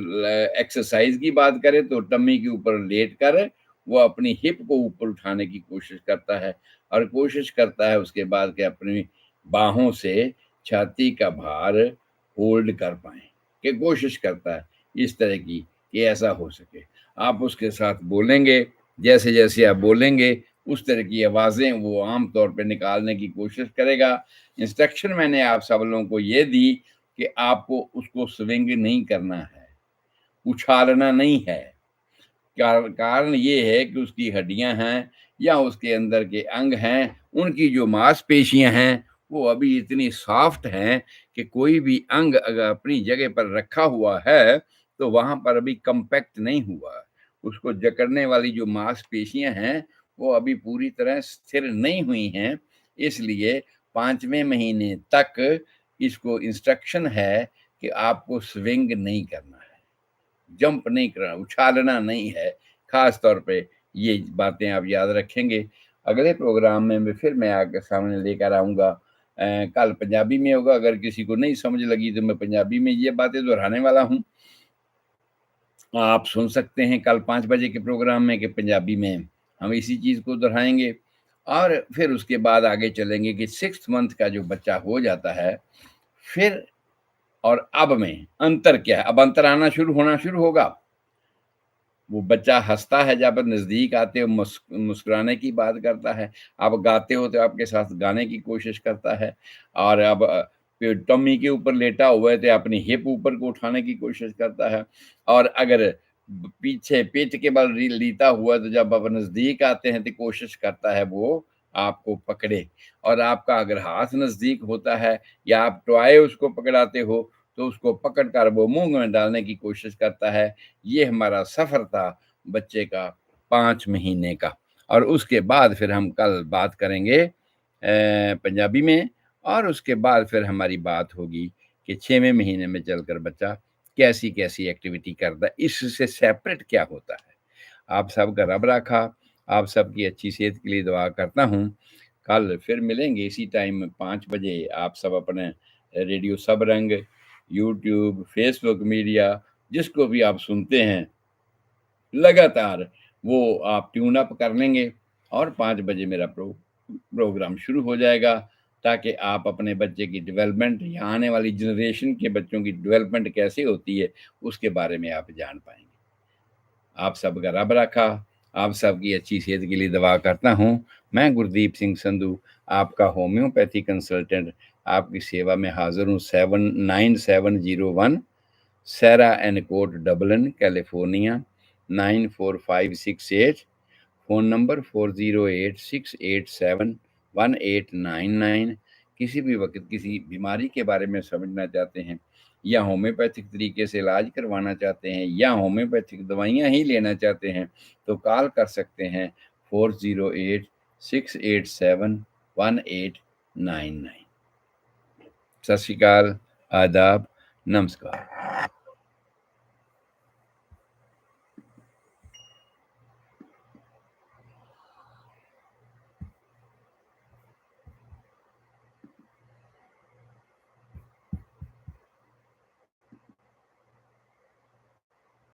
एक्सरसाइज की बात करें तो टम्मी के ऊपर लेट कर वो अपनी हिप को ऊपर उठाने की कोशिश करता है, और कोशिश करता है उसके बाद कि अपनी बाहों से छाती का भार होल्ड कर पाए, कि कोशिश करता है इस तरह की कि ऐसा हो सके। आप उसके साथ बोलेंगे, जैसे जैसे आप बोलेंगे उस तरह की आवाजें वो आम तौर पे निकालने की कोशिश करेगा। इंस्ट्रक्शन मैंने आप सब लोगों को ये दी कि आपको उसको स्विंग नहीं करना है, उछालना नहीं है। कारण ये है कि उसकी हड्डियां हैं या उसके अंदर के अंग हैं, उनकी जो मांसपेशियां हैं वो अभी इतनी सॉफ्ट हैं कि कोई भी अंग अगर अपनी जगह पर रखा हुआ है तो वहां पर अभी कंपैक्ट नहीं हुआ। उसको जकड़ने वाली जो मांसपेशियां हैं वो अभी पूरी तरह स्थिर नहीं हुई हैं। इसलिए 5वें महीने तक इसको इंस्ट्रक्शन है कि आपको स्विंग नहीं करना है, जंप नहीं करना, उछालना नहीं है। खास तौर पे ये बातें आप याद रखेंगे। अगले प्रोग्राम में मैं आपके सामने लेकर आऊँगा। कल पंजाबी में होगा, अगर किसी को नहीं समझ लगी तो मैं पंजाबी में ये बातें दोहराने वाला हूँ। आप सुन सकते हैं कल 5 बजे के प्रोग्राम में कि पंजाबी में हम इसी चीज़ को दोहराएँगे, और फिर उसके बाद आगे चलेंगे कि 6th मंथ का जो बच्चा हो जाता है, फिर और अब में अंतर क्या है? अब अंतर आना होना शुरू होगा। वो बच्चा हँसता है जब नज़दीक आते हो, मुस्कुराने की बात करता है। आप गाते हो तो आपके साथ गाने की कोशिश करता है, और अब टम्मी के ऊपर लेटा हुआ है तो अपनी हिप ऊपर को उठाने की कोशिश करता है। और अगर पीछे पीठ के बल लीता हुआ तो जब आप नज़दीक आते हैं तो कोशिश करता है वो आपको पकड़े, और आपका अगर हाथ नज़दीक होता है या आप टॉय उसको पकड़ाते हो तो उसको पकड़ कर वो मुँह में डालने की कोशिश करता है। ये हमारा सफ़र था बच्चे का 5 महीने का। और उसके बाद फिर हम कल बात करेंगे पंजाबी में, और उसके बाद फिर हमारी बात होगी कि 6वें महीने में चलकर बच्चा कैसी-कैसी एक्टिविटी करता है, इससे सेपरेट क्या होता है। आप सबका रब राखा, आप सबकी अच्छी सेहत के लिए दुआ करता हूँ। कल फिर मिलेंगे इसी टाइम 5 बजे। आप सब अपने radio Sabrang, YouTube, Facebook media, जिसको भी आप सुनते हैं लगातार, वो आप ट्यून अप कर लेंगे, और 5 बजे मेरा प्रोग्राम शुरू हो जाएगा, ताकि आप अपने बच्चे की डेवलपमेंट या आने वाली जनरेशन के बच्चों की डेवलपमेंट कैसे होती है, उसके बारे में आप जान पाएँगे। आप सबका रब रखा, आप सबकी अच्छी सेहत के लिए दुआ करता हूँ। मैं गुरदीप सिंह संधू, आपका होम्योपैथी कंसल्टेंट, आपकी सेवा में हाज़िर हूँ। 79701 Sierra and court, Dublin, California 94568। Phone number 4086871899। किसी भी वक़्त किसी बीमारी के बारे में समझना चाहते हैं, या होम्योपैथिक तरीके से इलाज करवाना चाहते हैं, या होम्योपैथिक दवाइयाँ ही लेना चाहते हैं, तो कॉल कर सकते हैं 4086871899। सत श्री अकाल, आदाब, नमस्कार।